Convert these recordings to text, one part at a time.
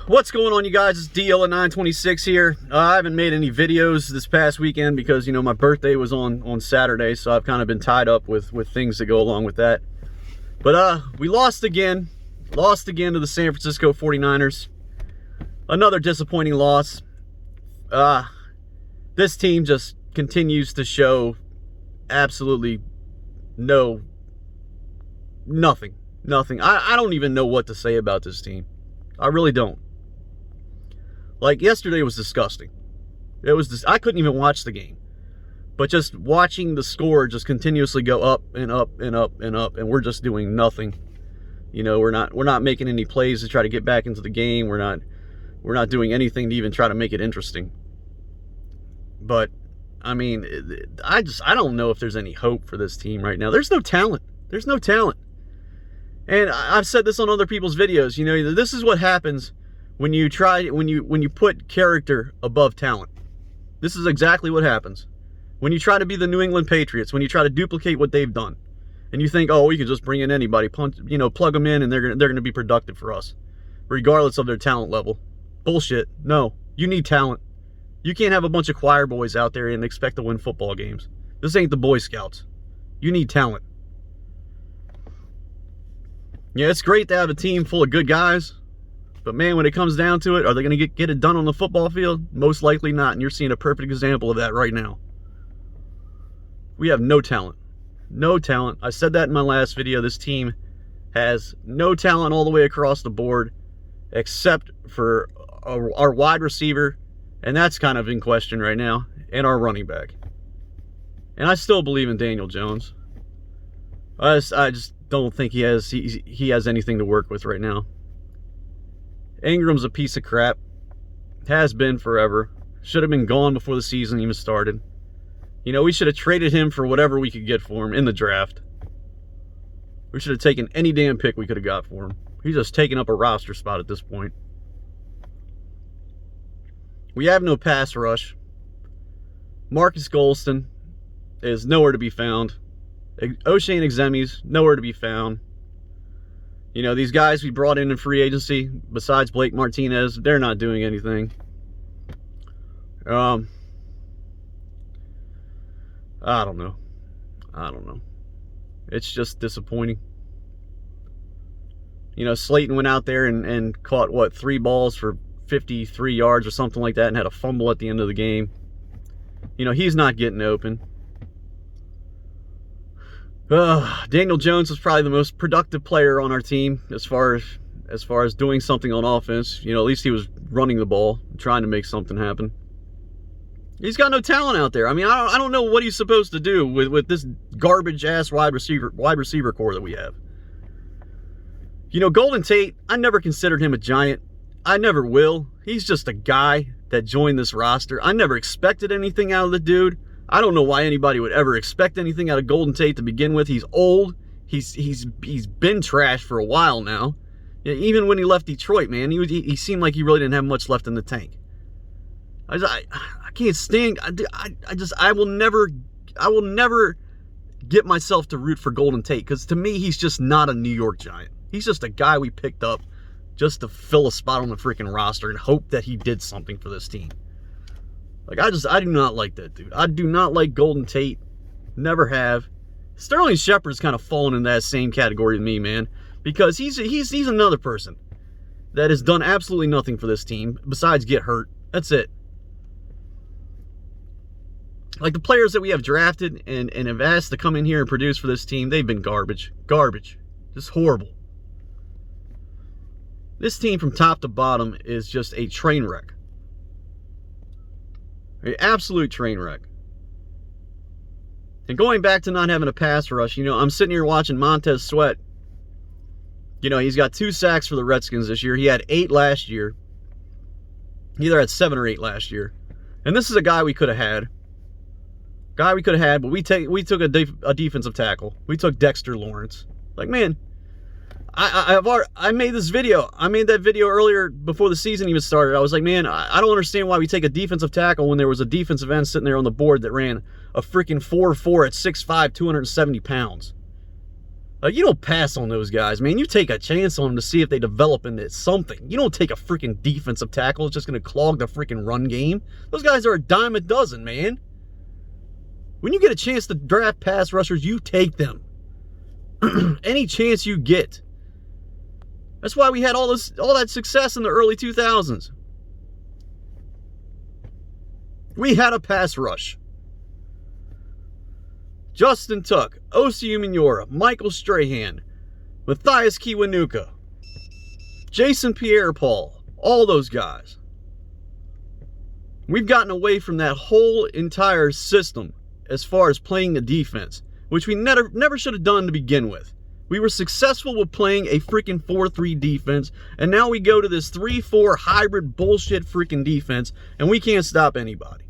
What's going on, you guys? It's DL at 926 here. I haven't made any videos this past weekend because, you know, my birthday was on Saturday, so I've kind of been tied up with things that go along with that. But we lost again to the San Francisco 49ers. Another disappointing loss. This team just continues to show absolutely nothing. I don't even know what to say about this team. I really don't. Like, yesterday was disgusting. I couldn't even watch the game. But just watching the score just continuously go up and up and up and up, and we're just doing nothing. You know, we're not making any plays to try to get back into the game. We're not doing anything to even try to make it interesting. But I mean, I don't know if there's any hope for this team right now. There's no talent. And I've said this on other people's videos. You know, this is what happens when you put character above talent. This is exactly what happens. When you try to be the New England Patriots, when you try to duplicate what they've done, and you think, oh, we can just bring in anybody, plug them in, and they're gonna be productive for us, regardless of their talent level. Bullshit. No, you need talent. You can't have a bunch of choir boys out there and expect to win football games. This ain't the Boy Scouts. You need talent. Yeah, it's great to have a team full of good guys, but man, when it comes down to it, are they going to get it done on the football field? Most likely not, and you're seeing a perfect example of that right now. We have no talent. No talent. I said that in my last video. This team has no talent all the way across the board, except for our wide receiver, and that's kind of in question right now, and our running back. And I still believe in Daniel Jones. I just don't think he has anything to work with right now. Ingram's a piece of crap. Has been forever. Should have been gone before the season even started. You know, we should have traded him for whatever we could get for him in the draft. We should have taken any damn pick we could have got for him. He's just taking up a roster spot at this point. We have no pass rush. Marcus Golston is nowhere to be found. O'Shane Exemi's nowhere to be found. You know, these guys we brought in free agency, besides Blake Martinez, they're not doing anything. I don't know. It's just disappointing. You know, Slayton went out there and caught, what, 3 balls for 53 yards or something like that, and had a fumble at the end of the game. You know, he's not getting open. Daniel Jones was probably the most productive player on our team as far as doing something on offense. You know, at least he was running the ball, trying to make something happen. He's got no talent out there. I mean, I don't know what he's supposed to do with this garbage ass wide receiver core that we have. You know, Golden Tate, I never considered him a giant. I never will. He's just a guy that joined this roster. I never expected anything out of the dude. I don't know why anybody would ever expect anything out of Golden Tate to begin with. He's old. He's been trashed for a while now. Even when he left Detroit, man, he seemed like he really didn't have much left in the tank. I can't stand. I will never get myself to root for Golden Tate, because to me he's just not a New York Giant. He's just a guy we picked up just to fill a spot on the freaking roster and hope that he did something for this team. Like, I do not like that dude. I do not like Golden Tate. Never have. Sterling Shepard's kind of fallen in that same category with me, man, because he's another person that has done absolutely nothing for this team besides get hurt. That's it. Like, the players that we have drafted and have asked to come in here and produce for this team, they've been garbage. Garbage. Just horrible. This team from top to bottom is just a train wreck. An absolute train wreck. And going back to not having a pass rush, you know, I'm sitting here watching Montez Sweat. You know, he's got 2 sacks for the Redskins this year. He had 8 last year. He either had 7 or 8 last year. And this is a guy we could have had. But we took a defensive tackle. We took Dexter Lawrence. Like, man, I made this video. I made that video earlier before the season even started. I was like, man, I don't understand why we take a defensive tackle when there was a defensive end sitting there on the board that ran a freaking 4.4 at 6'5", 270 pounds. You don't pass on those guys, man. You take a chance on them to see if they develop into something. You don't take a freaking defensive tackle that's just going to clog the freaking run game. Those guys are a dime a dozen, man. When you get a chance to draft pass rushers, you take them. Any chance you get. That's why we had all that success in the early 2000s. We had a pass rush. Justin Tuck, Osi Umenyiora, Michael Strahan, Matthias Kiwanuka, Jason Pierre-Paul, all those guys. We've gotten away from that whole entire system as far as playing the defense, which we never should have done to begin with. We were successful with playing a freaking 4-3 defense, and now we go to this 3-4 hybrid bullshit freaking defense, and we can't stop anybody.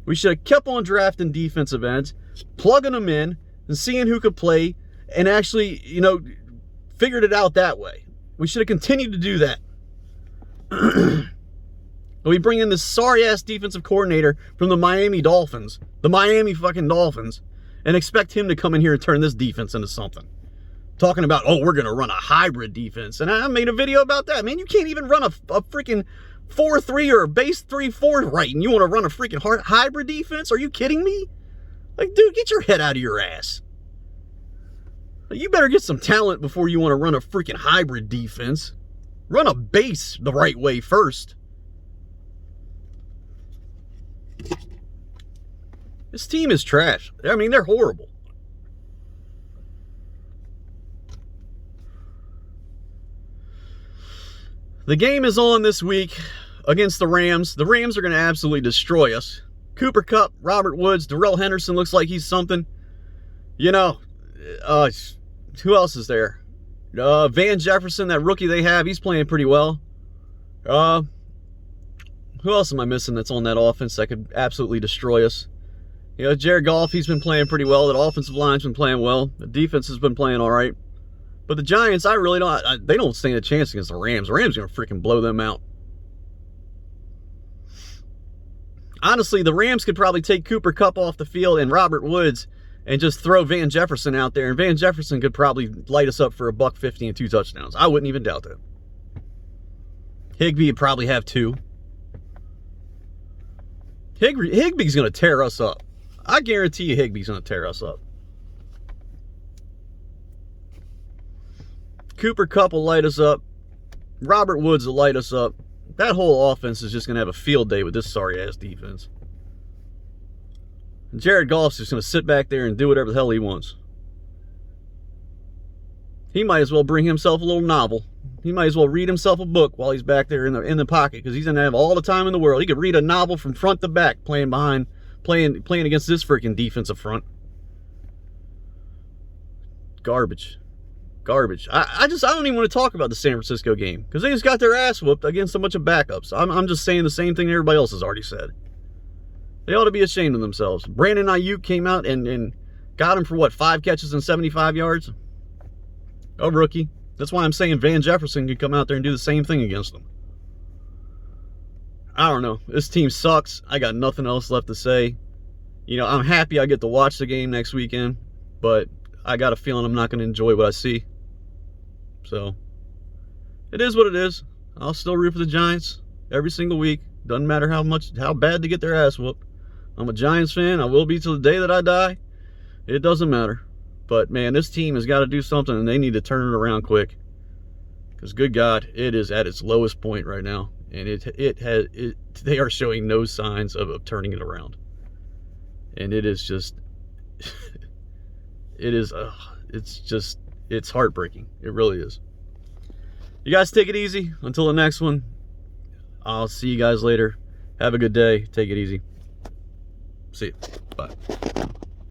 We should have kept on drafting defensive ends, plugging them in, and seeing who could play, and actually, figured it out that way. We should have continued to do that. We bring in this sorry-ass defensive coordinator from the Miami Dolphins, the Miami fucking Dolphins, and expect him to come in here and turn this defense into something. Talking about, oh, we're going to run a hybrid defense. And I made a video about that. Man, you can't even run a freaking 4-3 or a base 3-4 right, and you want to run a freaking hybrid defense? Are you kidding me? Like, dude, get your head out of your ass. You better get some talent before you want to run a freaking hybrid defense. Run a base the right way first. This team is trash. I mean, they're horrible. The game is on this week against the Rams. The Rams are going to absolutely destroy us. Cooper Kupp, Robert Woods, Darrell Henderson looks like he's something. Who else is there? Van Jefferson, that rookie they have, he's playing pretty well. Who else am I missing that's on that offense that could absolutely destroy us? Jared Goff, he's been playing pretty well. The offensive line's been playing well. The defense has been playing all right. But the Giants, I really don't. They don't stand a chance against the Rams. The Rams are going to freaking blow them out. Honestly, the Rams could probably take Cooper Kupp off the field and Robert Woods and just throw Van Jefferson out there. And Van Jefferson could probably light us up for $150 and 2 touchdowns. I wouldn't even doubt that. Higbee would probably have 2. Higbee's going to tear us up. I guarantee you Higbee's going to tear us up. Cooper Kupp will light us up. Robert Woods will light us up. That whole offense is just going to have a field day with this sorry-ass defense. And Jared Goff's just going to sit back there and do whatever the hell he wants. He might as well bring himself a little novel. He might as well read himself a book while he's back there in the pocket, because he's going to have all the time in the world. He could read a novel from front to back playing against this freaking defensive front. Garbage. I don't even want to talk about the San Francisco game, because they just got their ass whooped against a bunch of backups. I'm just saying the same thing everybody else has already said. They ought to be ashamed of themselves. Brandon Ayuk came out and got him for 5 catches and 75 yards? A rookie. That's why I'm saying Van Jefferson could come out there and do the same thing against them. I don't know. This team sucks. I got nothing else left to say. I'm happy I get to watch the game next weekend, but I got a feeling I'm not going to enjoy what I see. So, it is what it is. I'll still root for the Giants every single week. Doesn't matter how bad they get their ass whooped. I'm a Giants fan. I will be till the day that I die. It doesn't matter. But, man, this team has got to do something, and they need to turn it around quick. Because, good God, it is at its lowest point right now. And they are showing no signs of turning it around. And it is just... it's heartbreaking. It really is. You guys take it easy. Until the next one, I'll see you guys later. Have a good day. Take it easy. See you. Bye.